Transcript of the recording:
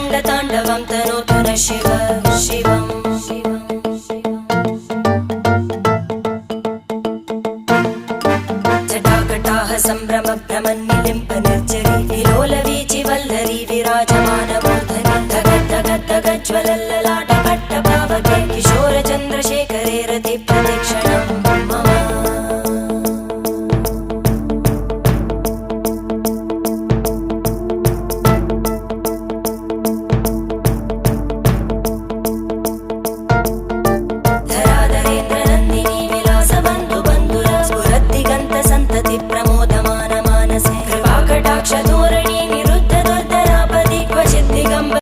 रङ्गताण्डवं तनोतु न शिव शिवम् जटाकटाः सम्भ्रमभ्रमन्निलिम्प निर्जरी विलोलवीचि वल्लरी विराजमानमूर्धनि धगद्धगद्धगज्ज्वलल्ललाट